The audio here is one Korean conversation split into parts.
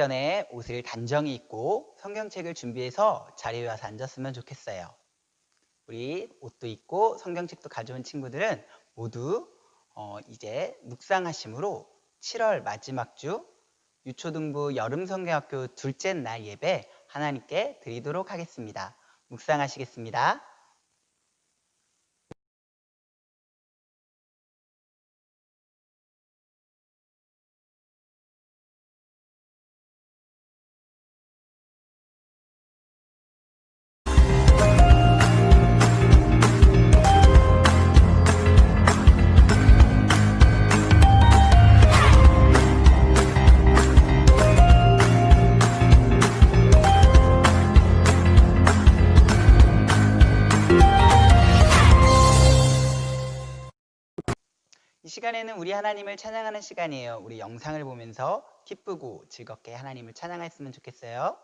전에 옷을 단정히 입고 성경책을 준비해서 자리에 와서 앉았으면 좋겠어요. 우리 옷도 입고 성경책도 가져온 친구들은 모두 이제 묵상하심으로 7월 마지막 주 유초등부 여름성경학교 둘째 날 예배 하나님께 드리도록 하겠습니다. 묵상하시겠습니다. 이 시간에는 우리 하나님을 찬양하는 시간이에요. 우리 영상을 보면서 기쁘고 즐겁게 하나님을 찬양했으면 좋겠어요.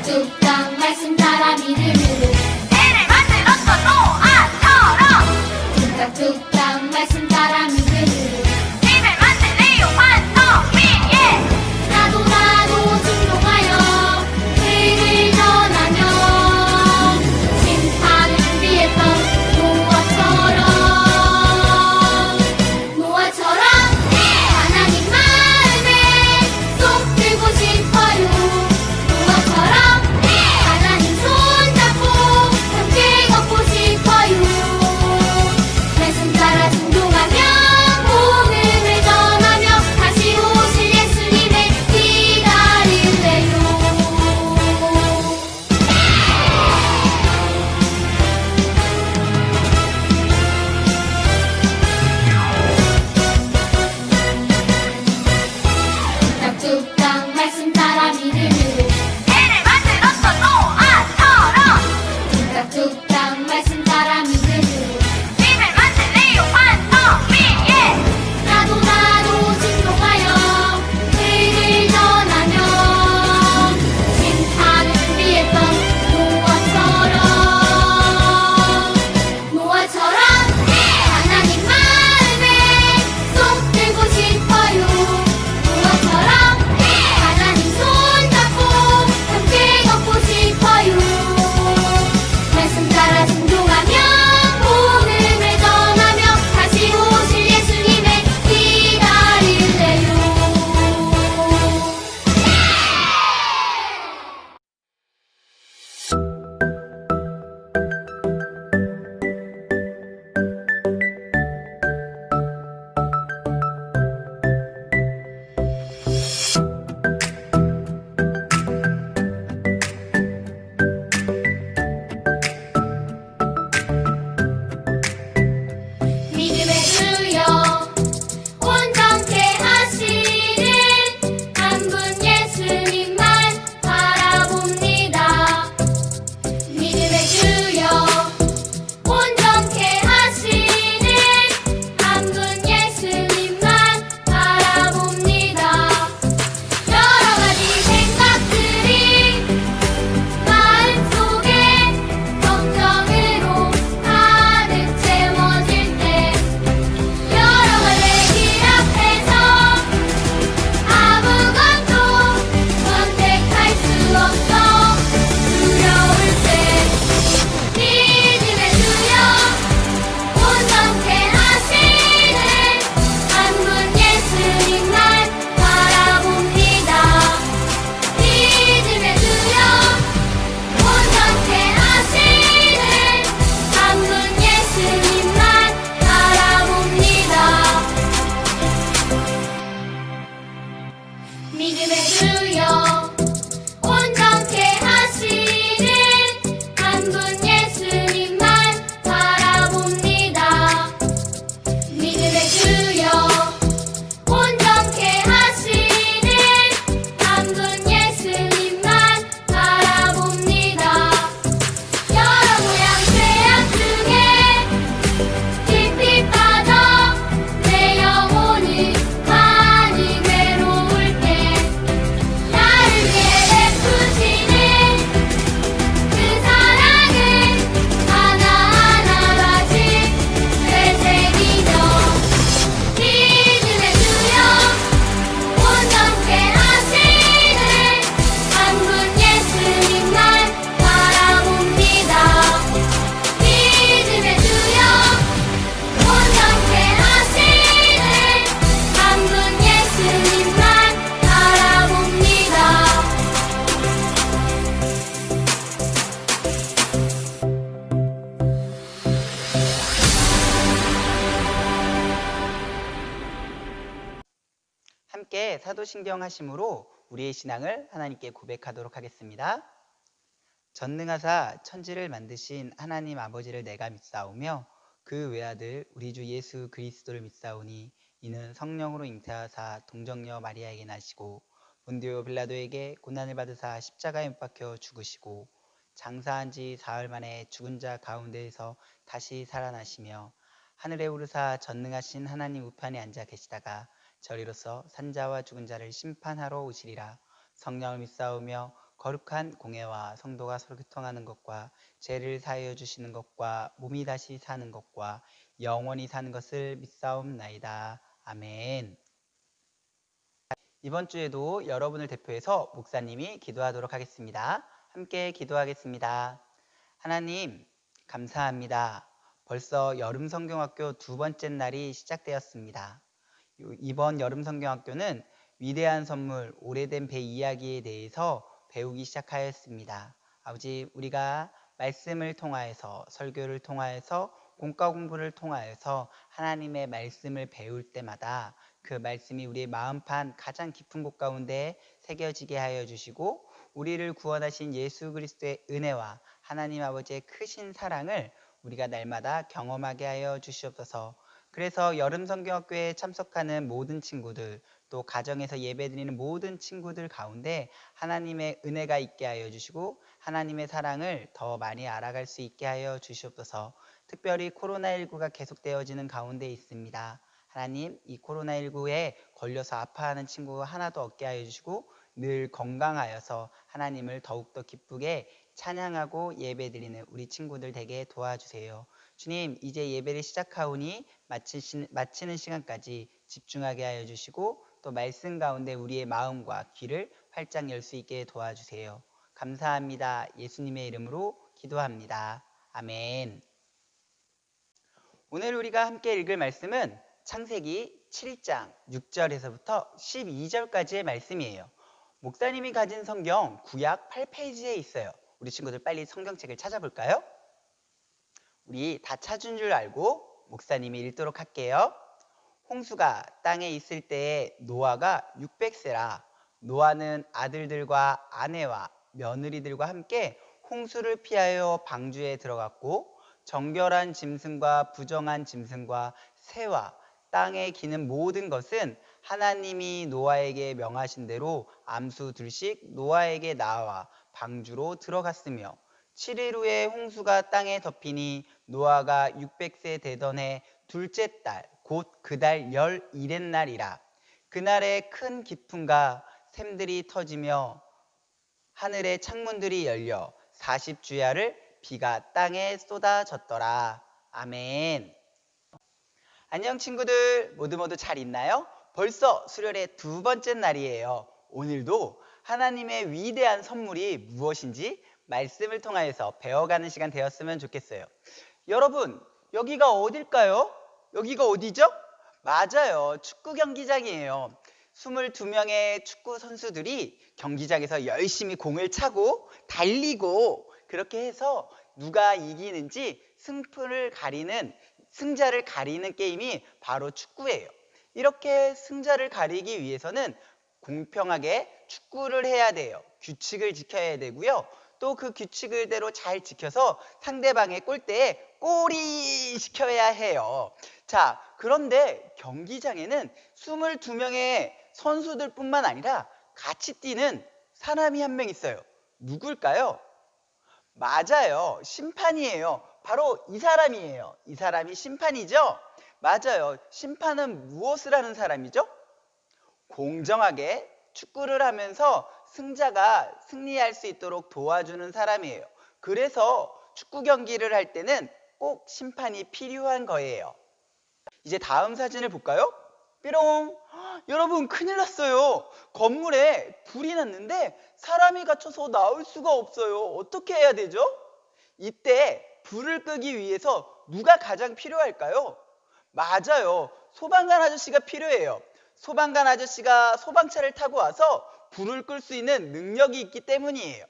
뚝딱뚝딱 말씀 따라 믿음으로 배를 만들었어 노아처럼 뚝딱뚝딱 말씀 따라 믿음으로 집을 만들래요 환성 위에 나도 순종하여 그 함께 사도신경 하심으로 우리의 신앙을 하나님께 고백하도록 하겠습니다. 전능하사 천지를 만드신 하나님 아버지를 내가 믿사오며 그 외아들 우리 주 예수 그리스도를 믿사오니 이는 성령으로 잉태하사 동정녀 마리아에게 나시고 본디오 빌라도에게 고난을 받으사 십자가에 못 박혀 죽으시고 장사한 지 사흘 만에 죽은 자 가운데에서 다시 살아나시며 하늘에 오르사 전능하신 하나님 우편에 앉아 계시다가 저리로서 산자와 죽은 자를 심판하러 오시리라. 성령을 믿사오며 거룩한 공예와 성도가 서로 교통하는 것과 죄를 사하여 주시는 것과 몸이 다시 사는 것과 영원히 사는 것을 믿사옵나이다. 아멘. 이번 주에도 여러분을 대표해서 목사님이 기도하도록 하겠습니다. 함께 기도하겠습니다. 하나님, 감사합니다. 벌써 여름성경학교 두 번째 날이 시작되었습니다. 이번 여름성경학교는 위대한 선물, 오래된 배 이야기에 대해서 배우기 시작하였습니다. 아버지, 우리가 말씀을 통하여서, 설교를 통하여서, 공과 공부를 통하여서 하나님의 말씀을 배울 때마다 그 말씀이 우리의 마음판 가장 깊은 곳 가운데 새겨지게 하여 주시고 우리를 구원하신 예수 그리스도의 은혜와 하나님 아버지의 크신 사랑을 우리가 날마다 경험하게 하여 주시옵소서. 그래서 여름성경학교에 참석하는 모든 친구들, 또 가정에서 예배드리는 모든 친구들 가운데 하나님의 은혜가 있게 하여 주시고 하나님의 사랑을 더 많이 알아갈 수 있게 하여 주시옵소서. 특별히 코로나19가 계속되어지는 가운데 있습니다. 하나님, 이 코로나19에 걸려서 아파하는 친구 하나도 없게 하여 주시고 늘 건강하여서 하나님을 더욱더 기쁘게 찬양하고 예배드리는 우리 친구들 되게 도와주세요. 주님, 이제 예배를 시작하오니 마치는 시간까지 집중하게 하여 주시고 또 말씀 가운데 우리의 마음과 귀를 활짝 열 수 있게 도와주세요. 감사합니다. 예수님의 이름으로 기도합니다. 아멘. 오늘 우리가 함께 읽을 말씀은 창세기 7장 6절에서부터 12절까지의 말씀이에요. 목사님이 가진 성경 구약 8페이지에 있어요. 우리 친구들 빨리 성경책을 찾아볼까요? 우리 다 찾은 줄 알고 목사님이 읽도록 할게요. 홍수가 땅에 있을 때에 노아가 600세라. 노아는 아들들과 아내와 며느리들과 함께 홍수를 피하여 방주에 들어갔고 정결한 짐승과 부정한 짐승과 새와 땅에 기는 모든 것은 하나님이 노아에게 명하신 대로 암수 둘씩 노아에게 나와 방주로 들어갔으며 7일 후에 홍수가 땅에 덮이니 노아가 600세 되던 해 둘째 달 곧 그 달 11의 날이라. 그날에 큰 기풍과 샘들이 터지며 하늘의 창문들이 열려 40주야를 비가 땅에 쏟아졌더라. 아멘. 안녕 친구들, 모두 잘 있나요? 벌써 수련의 두 번째 날이에요. 오늘도 하나님의 위대한 선물이 무엇인지 말씀을 통하여서 배워가는 시간 되었으면 좋겠어요. 여러분, 여기가 어딜까요? 여기가 어디죠? 맞아요. 축구 경기장이에요. 22명의 축구 선수들이 경기장에서 열심히 공을 차고 달리고 그렇게 해서 누가 이기는지 승자를 가리는 게임이 바로 축구예요. 이렇게 승자를 가리기 위해서는 공평하게 축구를 해야 돼요. 규칙을 지켜야 되고요. 또 그 규칙을대로 잘 지켜서 상대방의 골대에 골이 시켜야 해요. 자, 그런데 경기장에는 22명의 선수들뿐만 아니라 같이 뛰는 사람이 한 명 있어요. 누굴까요? 맞아요. 심판이에요. 바로 이 사람이에요. 이 사람이 심판이죠? 맞아요. 심판은 무엇을 하는 사람이죠? 공정하게 축구를 하면서 승자가 승리할 수 있도록 도와주는 사람이에요. 그래서 축구 경기를 할 때는 꼭 심판이 필요한 거예요. 이제 다음 사진을 볼까요? 삐롱! 여러분, 큰일 났어요. 건물에 불이 났는데 사람이 갇혀서 나올 수가 없어요. 어떻게 해야 되죠? 이때 불을 끄기 위해서 누가 가장 필요할까요? 맞아요. 소방관 아저씨가 필요해요. 소방관 아저씨가 소방차를 타고 와서 불을 끌 수 있는 능력이 있기 때문이에요.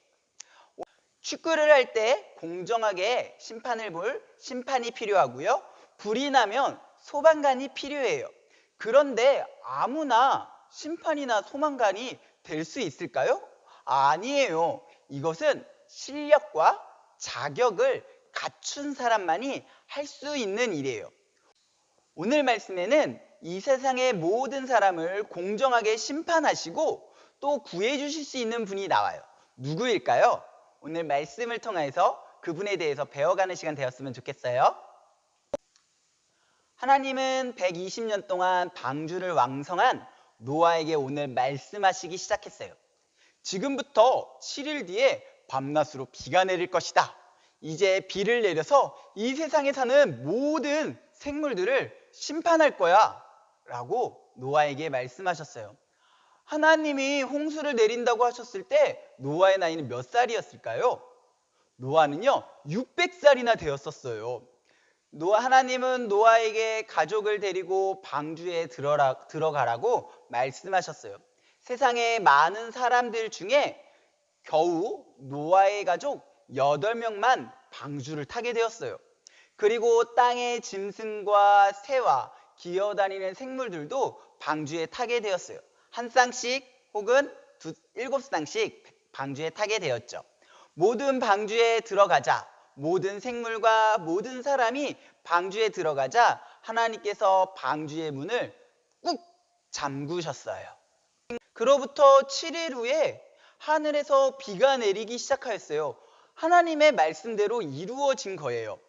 축구를 할 때 공정하게 심판을 볼 심판이 필요하고요. 불이 나면 소방관이 필요해요. 그런데 아무나 심판이나 소망관이 될 수 있을까요? 아니에요. 이것은 실력과 자격을 갖춘 사람만이 할 수 있는 일이에요. 오늘 말씀에는 이 세상의 모든 사람을 공정하게 심판하시고 또 구해주실 수 있는 분이 나와요. 누구일까요? 오늘 말씀을 통해서 그분에 대해서 배워가는 시간 되었으면 좋겠어요. 하나님은 120년 동안 방주를 왕성한 노아에게 오늘 말씀하시기 시작했어요. 지금부터 7일 뒤에 밤낮으로 비가 내릴 것이다. 이제 비를 내려서 이 세상에 사는 모든 생물들을 심판할 거야 라고 노아에게 말씀하셨어요. 하나님이 홍수를 내린다고 하셨을 때 노아의 나이는 몇 살이었을까요? 노아는요 600살이나 되었었어요. 하나님은 노아에게 가족을 데리고 방주에 들어가라고 말씀하셨어요. 세상의 많은 사람들 중에 겨우 노아의 가족 8명만 방주를 타게 되었어요. 그리고 땅의 짐승과 새와 기어다니는 생물들도 방주에 타게 되었어요. 한 쌍씩 혹은 7쌍씩 방주에 타게 되었죠. 모든 방주에 들어가자, 모든 생물과 모든 사람이 방주에 들어가자 하나님께서 방주의 문을 꾹 잠그셨어요. 그로부터 7일 후에 하늘에서 비가 내리기 시작하였어요. 하나님의 말씀대로 이루어진 거예요.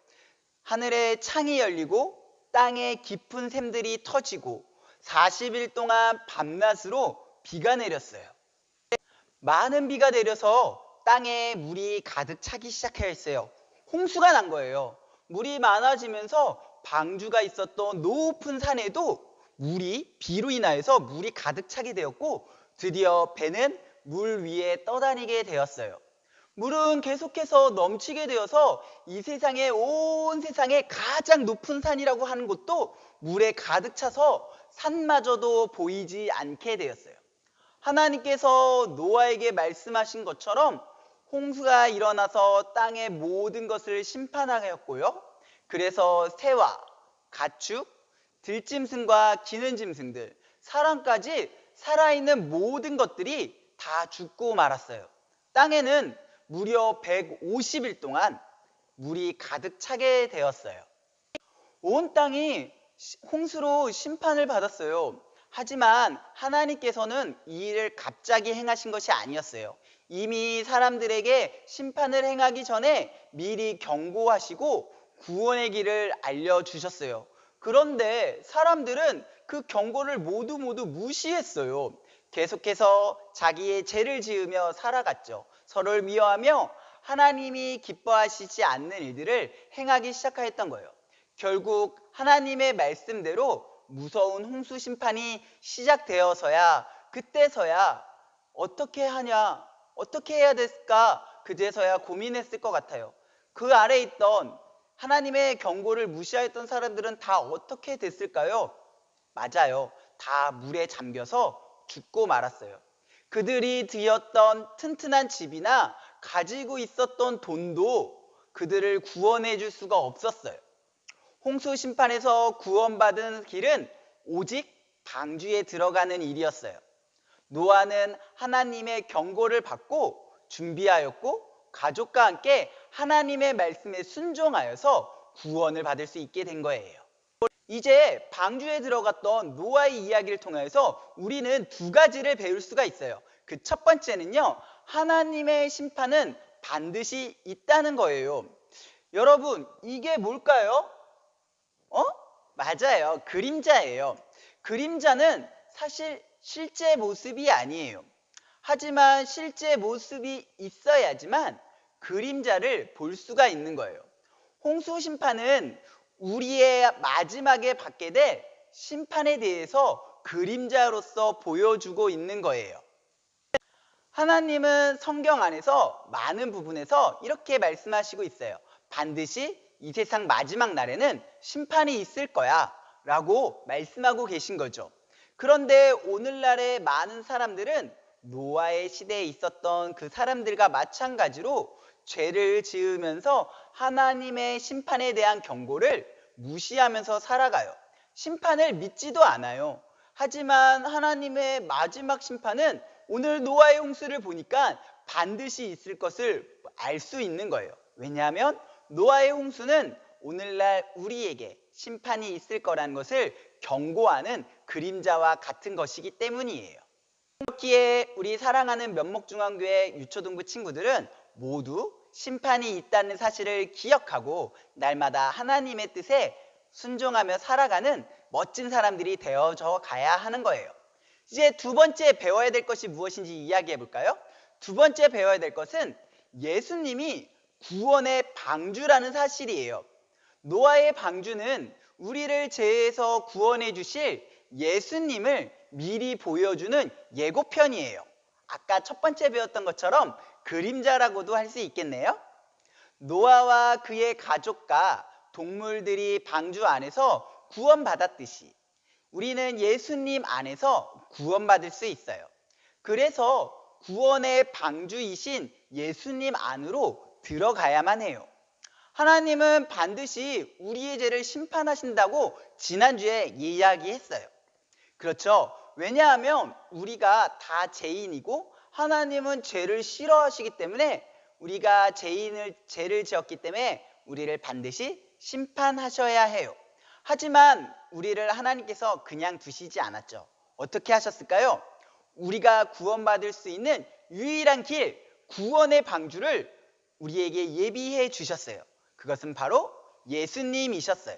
하늘에 창이 열리고 땅에 깊은 샘들이 터지고 40일 동안 밤낮으로 비가 내렸어요. 많은 비가 내려서 땅에 물이 가득 차기 시작했어요. 홍수가 난 거예요. 물이 많아지면서 방주가 있었던 높은 산에도 비로 인하여서 물이 가득 차게 되었고 드디어 배는 물 위에 떠다니게 되었어요. 물은 계속해서 넘치게 되어서 이 세상에 온 세상에 가장 높은 산이라고 하는 곳도 물에 가득 차서 산마저도 보이지 않게 되었어요. 하나님께서 노아에게 말씀하신 것처럼 홍수가 일어나서 땅의 모든 것을 심판하였고요. 그래서 새와 가축, 들짐승과 기는 짐승들, 사람까지 살아있는 모든 것들이 다 죽고 말았어요. 땅에는 무려 150일 동안 물이 가득 차게 되었어요. 온 땅이 홍수로 심판을 받았어요. 하지만 하나님께서는 이 일을 갑자기 행하신 것이 아니었어요. 이미 사람들에게 심판을 행하기 전에 미리 경고하시고 구원의 길을 알려주셨어요. 그런데 사람들은 그 경고를 모두 무시했어요. 계속해서 자기의 죄를 지으며 살아갔죠. 서로를 미워하며 하나님이 기뻐하시지 않는 일들을 행하기 시작했던 거예요. 결국 하나님의 말씀대로 무서운 홍수 심판이 시작되어서야 그때서야 어떻게 해야 될까 그제서야 고민했을 것 같아요. 그 아래에 있던 하나님의 경고를 무시하였던 사람들은 다 어떻게 됐을까요? 맞아요. 다 물에 잠겨서 죽고 말았어요. 그들이 지었던 튼튼한 집이나 가지고 있었던 돈도 그들을 구원해 줄 수가 없었어요. 홍수 심판에서 구원받은 길은 오직 방주에 들어가는 일이었어요. 노아는 하나님의 경고를 받고 준비하였고 가족과 함께 하나님의 말씀에 순종하여서 구원을 받을 수 있게 된 거예요. 이제 방주에 들어갔던 노아의 이야기를 통해서 우리는 두 가지를 배울 수가 있어요. 그 첫 번째는요, 하나님의 심판은 반드시 있다는 거예요. 여러분, 이게 뭘까요? 맞아요. 그림자예요. 그림자는 사실 실제 모습이 아니에요. 하지만 실제 모습이 있어야지만 그림자를 볼 수가 있는 거예요. 홍수 심판은 우리의 마지막에 받게 될 심판에 대해서 그림자로서 보여주고 있는 거예요. 하나님은 성경 안에서 많은 부분에서 이렇게 말씀하시고 있어요. 반드시 이 세상 마지막 날에는 심판이 있을 거야 라고 말씀하고 계신 거죠. 그런데 오늘날의 많은 사람들은 노아의 시대에 있었던 그 사람들과 마찬가지로 죄를 지으면서 하나님의 심판에 대한 경고를 무시하면서 살아가요. 심판을 믿지도 않아요. 하지만 하나님의 마지막 심판은 오늘 노아의 홍수를 보니까 반드시 있을 것을 알 수 있는 거예요. 왜냐하면 노아의 홍수는 오늘날 우리에게 심판이 있을 거라는 것을 경고하는 그림자와 같은 것이기 때문이에요. 그렇기에 우리 사랑하는 면목중앙교회 유초등부 친구들은 모두 심판이 있다는 사실을 기억하고 날마다 하나님의 뜻에 순종하며 살아가는 멋진 사람들이 되어져 가야 하는 거예요. 이제 두 번째 배워야 될 것이 무엇인지 이야기해 볼까요? 두 번째 배워야 될 것은 예수님이 구원의 방주라는 사실이에요. 노아의 방주는 우리를 죄에서 구원해 주실 예수님을 미리 보여주는 예고편이에요. 아까 첫 번째 배웠던 것처럼 그림자라고도 할 수 있겠네요. 노아와 그의 가족과 동물들이 방주 안에서 구원받았듯이 우리는 예수님 안에서 구원받을 수 있어요. 그래서 구원의 방주이신 예수님 안으로 들어가야만 해요. 하나님은 반드시 우리의 죄를 심판하신다고 지난주에 이야기했어요. 그렇죠? 왜냐하면 우리가 다 죄인이고 하나님은 죄를 싫어하시기 때문에 우리가 죄를 지었기 때문에 우리를 반드시 심판하셔야 해요. 하지만 우리를 하나님께서 그냥 두시지 않았죠. 어떻게 하셨을까요? 우리가 구원받을 수 있는 유일한 길, 구원의 방주를 우리에게 예비해 주셨어요. 그것은 바로 예수님이셨어요.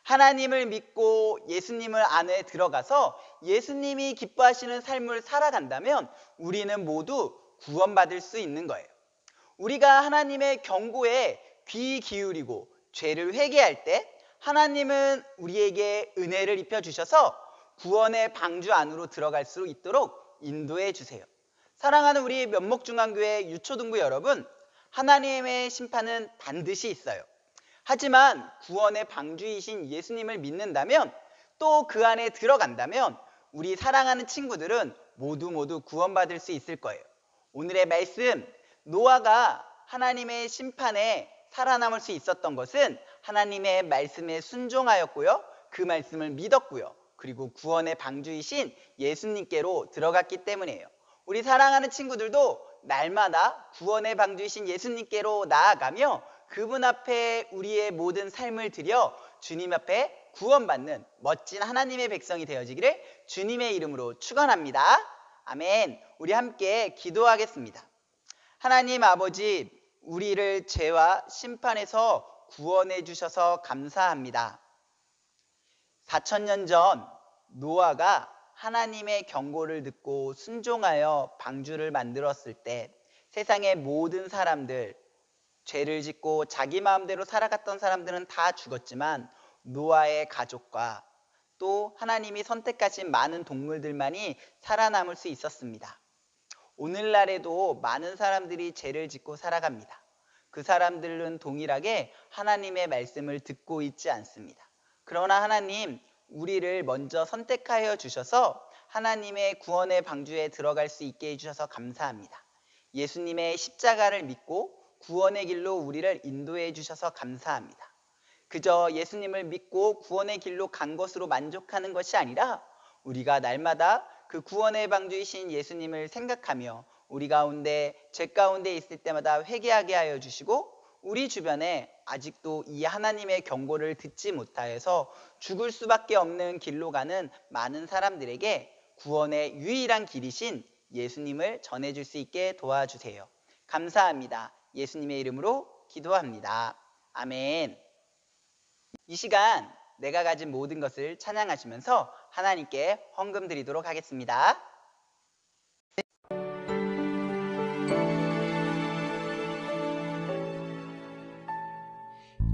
하나님을 믿고 예수님을 안에 들어가서 예수님이 기뻐하시는 삶을 살아간다면 우리는 모두 구원받을 수 있는 거예요. 우리가 하나님의 경고에 귀 기울이고 죄를 회개할 때 하나님은 우리에게 은혜를 입혀주셔서 구원의 방주 안으로 들어갈 수 있도록 인도해 주세요. 사랑하는 우리 면목중앙교회 유초등부 여러분, 하나님의 심판은 반드시 있어요. 하지만 구원의 방주이신 예수님을 믿는다면 또 그 안에 들어간다면 우리 사랑하는 친구들은 모두 구원받을 수 있을 거예요. 오늘의 말씀, 노아가 하나님의 심판에 살아남을 수 있었던 것은 하나님의 말씀에 순종하였고요. 그 말씀을 믿었고요. 그리고 구원의 방주이신 예수님께로 들어갔기 때문이에요. 우리 사랑하는 친구들도 날마다 구원의 방주이신 예수님께로 나아가며 그분 앞에 우리의 모든 삶을 드려 주님 앞에 구원받는 멋진 하나님의 백성이 되어지기를 주님의 이름으로 축원합니다. 아멘. 우리 함께 기도하겠습니다. 하나님 아버지, 우리를 죄와 심판에서 구원해 주셔서 감사합니다. 4,000년 전 노아가 하나님의 경고를 듣고 순종하여 방주를 만들었을 때 세상의 모든 사람들, 죄를 짓고 자기 마음대로 살아갔던 사람들은 다 죽었지만 노아의 가족과 또 하나님이 선택하신 많은 동물들만이 살아남을 수 있었습니다. 오늘날에도 많은 사람들이 죄를 짓고 살아갑니다. 그 사람들은 동일하게 하나님의 말씀을 듣고 있지 않습니다. 그러나 하나님, 우리를 먼저 선택하여 주셔서 하나님의 구원의 방주에 들어갈 수 있게 해주셔서 감사합니다. 예수님의 십자가를 믿고 구원의 길로 우리를 인도해 주셔서 감사합니다. 그저 예수님을 믿고 구원의 길로 간 것으로 만족하는 것이 아니라 우리가 날마다 그 구원의 방주이신 예수님을 생각하며 우리 가운데 죄 가운데 있을 때마다 회개하게 하여 주시고 우리 주변에 아직도 이 하나님의 경고를 듣지 못하여서 죽을 수밖에 없는 길로 가는 많은 사람들에게 구원의 유일한 길이신 예수님을 전해줄 수 있게 도와주세요. 감사합니다. 예수님의 이름으로 기도합니다. 아멘. 이 시간 내가 가진 모든 것을 찬양하시면서 하나님께 헌금 드리도록 하겠습니다.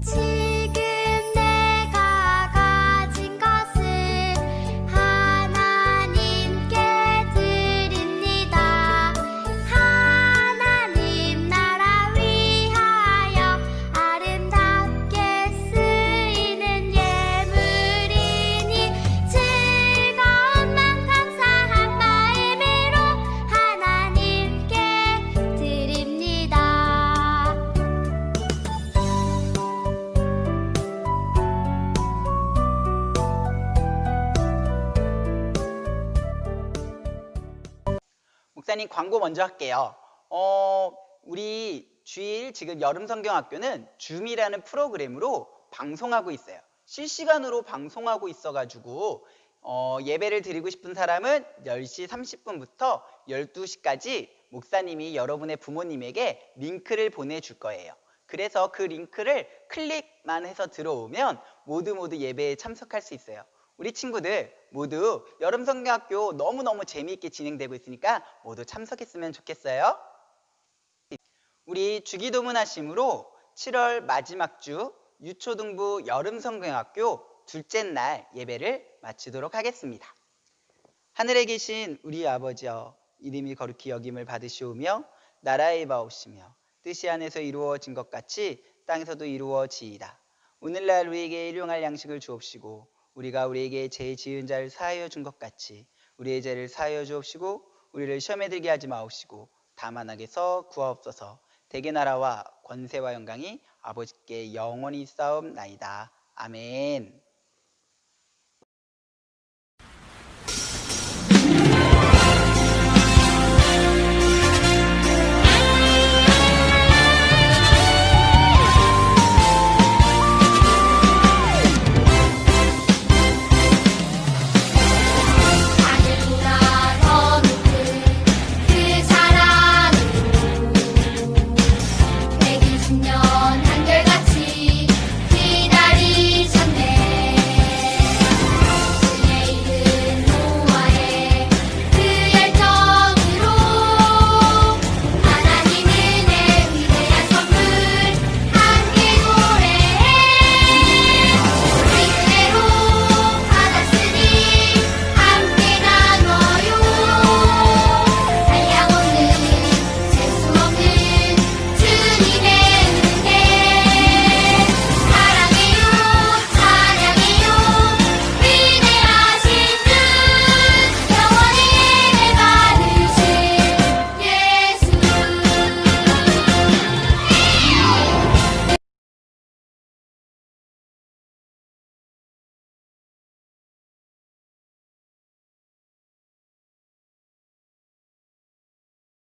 지금 내가 가진 것을 하나님께 드립니다. 하나님 나라 위하여 아름답게 쓰이는 예물이니 즐거운 맘 감사한 마음 목사님 광고 먼저 할게요. 우리 주일 지금 여름성경학교는 줌이라는 프로그램으로 방송하고 있어요. 실시간으로 방송하고 있어가지고 예배를 드리고 싶은 사람은 10시 30분부터 12시까지 목사님이 여러분의 부모님에게 링크를 보내줄 거예요. 그래서 그 링크를 클릭만 해서 들어오면 모두 예배에 참석할 수 있어요. 우리 친구들 모두 여름성경학교 너무너무 재미있게 진행되고 있으니까 모두 참석했으면 좋겠어요. 우리 주기도문 하심으로 7월 마지막 주 유초등부 여름성경학교 둘째 날 예배를 마치도록 하겠습니다. 하늘에 계신 우리 아버지여, 이름이 거룩히 여김을 받으시오며 나라의 바오시며 뜻이 하늘에서 이루어진 것 같이 땅에서도 이루어지이다. 오늘날 우리에게 일용할 양식을 주옵시고 우리가 우리에게 죄 지은 자를 사하여 준 것 같이 우리의 죄를 사하여 주옵시고 우리를 시험에 들게 하지 마옵시고 다만 악에서 구하옵소서. 대개 나라와 권세와 영광이 아버지께 영원히 싸움나이다. 아멘.